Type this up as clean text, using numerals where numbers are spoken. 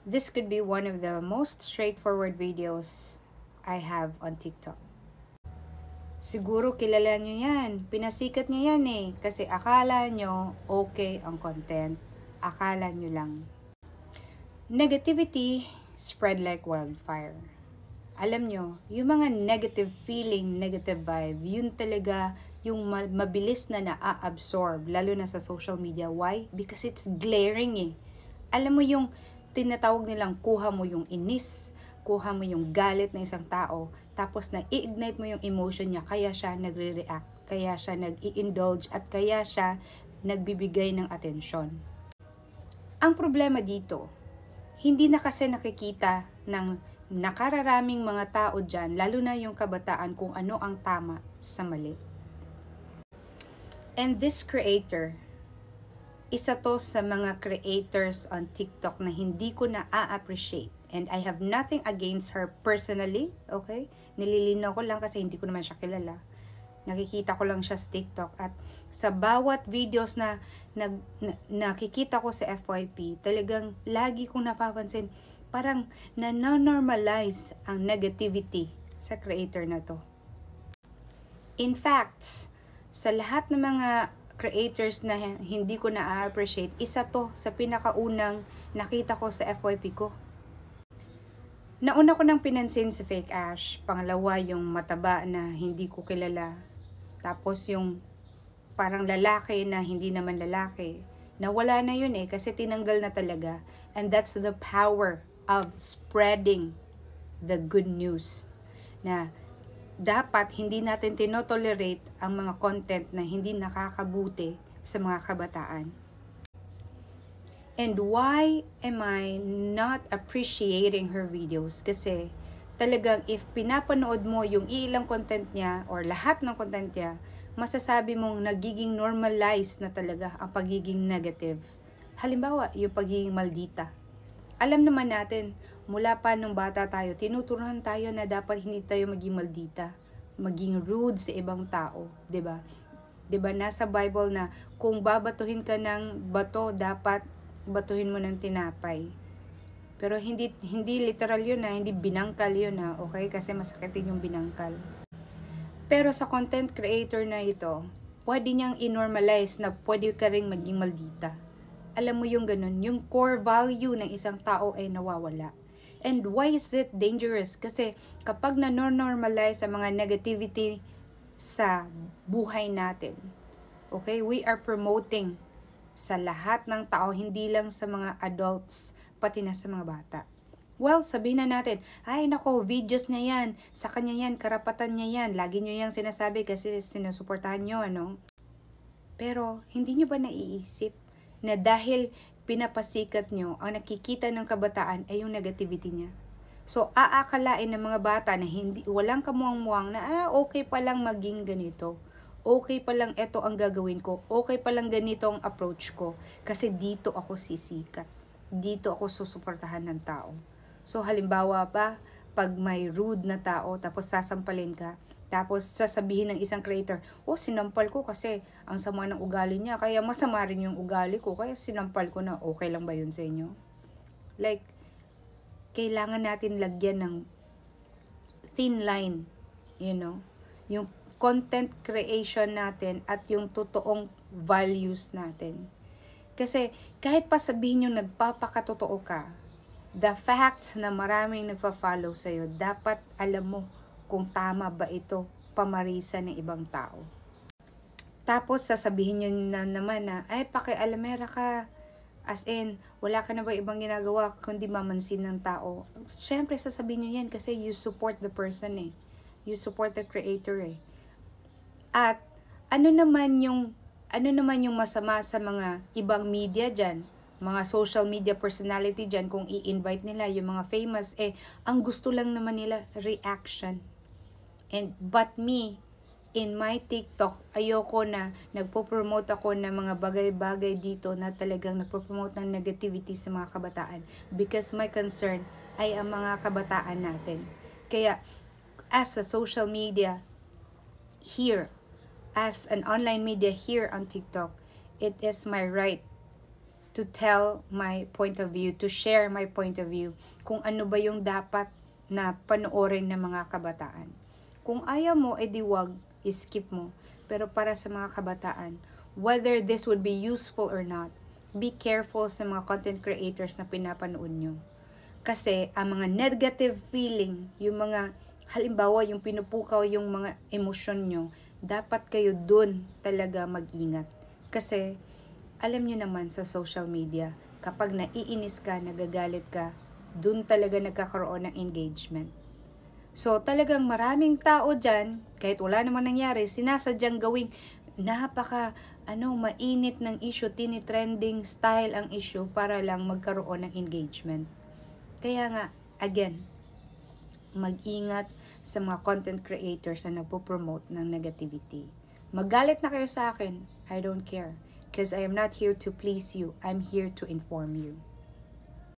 This could be one of the most straightforward videos I have on TikTok. Siguro kilala nyo yan. Pinasikat niya yan eh. Kasi akala nyo okay ang content. Akala nyo lang. Negativity spread like wildfire. Alam nyo, yung mga negative feeling, negative vibe, yun talaga yung mabilis na na-absorb, lalo na sa social media. Why? Because it's glaring eh. Alam mo yung tinatawag nilang kuha mo yung inis, kuha mo yung galit ng isang tao, tapos na i-ignite mo yung emotion niya, kaya siya nagre-react, kaya siya nag-i-indulge, at kaya siya nagbibigay ng atensyon. Ang problema dito, hindi na kasi nakikita ng nakararaming mga tao dyan, lalo na yung kabataan, kung ano ang tama sa mali. And this creator, isa to sa mga creators on TikTok na hindi ko na-appreciate. And I have nothing against her personally, okay? Nililinaw ko lang kasi hindi ko naman siya kilala. Nakikita ko lang siya sa TikTok. At sa bawat videos na nakikita ko sa FYP, talagang lagi kong napapansin, parang na-normalize ang negativity sa creator na to. In fact, sa lahat ng mga creators na hindi ko na-appreciate, isa to sa pinakaunang nakita ko sa FYP ko. Nauna ko nang pinansin si Fake Ash. Pangalawa, yung mataba na hindi ko kilala. Tapos yung parang lalaki na hindi naman lalaki. Nawala na yun eh, kasi tinanggal na talaga. And that's the power of spreading the good news. Na dapat hindi natin tinotolerate ang mga content na hindi nakakabuti sa mga kabataan. And why am I not appreciating her videos? Kasi talagang if pinapanood mo yung ilang content niya or lahat ng content niya, masasabi mong nagiging normalized na talaga ang pagiging negative. Halimbawa, yung pagiging maldita. Alam naman natin, mula pa nung bata tayo, tinuturuan tayo na dapat hindi tayo maging maldita, maging rude sa ibang tao, 'di ba? 'Di ba nasa Bible na kung babatuhin ka ng bato, dapat batuhin mo ng tinapay. Pero hindi literal yun na, hindi binangkal yun na, okay? Kasi masakitin yung binangkal. Pero sa content creator na ito, pwede niyang i-normalize na pwede ka ring maging maldita. Alam mo yung ganun, yung core value ng isang tao ay nawawala. And why is it dangerous? Kasi kapag na-normalize ang mga negativity sa buhay natin, okay, we are promoting sa lahat ng tao, hindi lang sa mga adults, pati na sa mga bata. Well, sabihin na natin, ay nako, videos niya yan, sa kanya yan, karapatan niya yan, lagi nyo yung sinasabi kasi sinusuportahan nyo, ano? Pero, hindi nyo ba naiisip na dahil pinapasikat nyo, ang nakikita ng kabataan ay yung negativity niya? So, aakalain ng mga bata na hindi, walang kamuang-muang na, okay pa lang maging ganito. Okay pa lang ito ang gagawin ko. Okay pa lang ganito ang approach ko. Kasi dito ako sisikat. Dito ako susuportahan ng tao. So, halimbawa pa, pag may rude na tao, tapos sasampalin ka, tapos sasabihin ng isang creator, oh, sinampal ko kasi ang sama ng ugali niya, kaya masama rin yung ugali ko, kaya sinampal ko na, okay lang ba yun sa inyo? Like, kailangan natin lagyan ng thin line, you know, yung content creation natin at yung totoong values natin. Kasi kahit pa sabihin nyo nagpapakatotoo ka, the fact na maraming nagpa-follow sa'yo, dapat alam mo kung tama ba ito pamarisan ng ibang tao. Tapos sasabihin nyo na naman na, ay pakialamera ka, as in, wala ka na ba ibang ginagawa kundi mamansin ng tao. Siyempre sasabihin nyo yan kasi you support the person eh. You support the creator eh. At ano naman yung masama sa mga ibang media dyan, mga social media personality dyan, kung i-invite nila yung mga famous, ang gusto lang naman nila, reaction. But me, in my TikTok, ayoko na nagpo-promote ako ng mga bagay-bagay dito na talagang nagpo-promote ng negativity sa mga kabataan. Because my concern ay ang mga kabataan natin. Kaya, as a social media here, as an online media here on TikTok, it is my right to tell my point of view, to share my point of view, kung ano ba yung dapat na panoorin ng mga kabataan. Kung ayaw mo, edi wag, skip mo. Pero para sa mga kabataan, whether this would be useful or not, be careful sa mga content creators na pinapanood nyo. Kasi ang mga negative feeling, yung mga, halimbawa yung pinupukaw yung mga emosyon nyo, dapat kayo dun talaga mag-ingat. Kasi, alam nyo naman sa social media, kapag naiinis ka, nagagalit ka, dun talaga nagkakaroon ng engagement. So, talagang maraming tao dyan, kahit wala namang nangyari, sinasadyang gawing mainit ng issue, tinitrending style ang issue para lang magkaroon ng engagement. Kaya nga, again, mag-ingat sa mga content creators na nagpo-promote ng negativity. Magalit na kayo sa akin, I don't care. Because I am not here to please you, I'm here to inform you.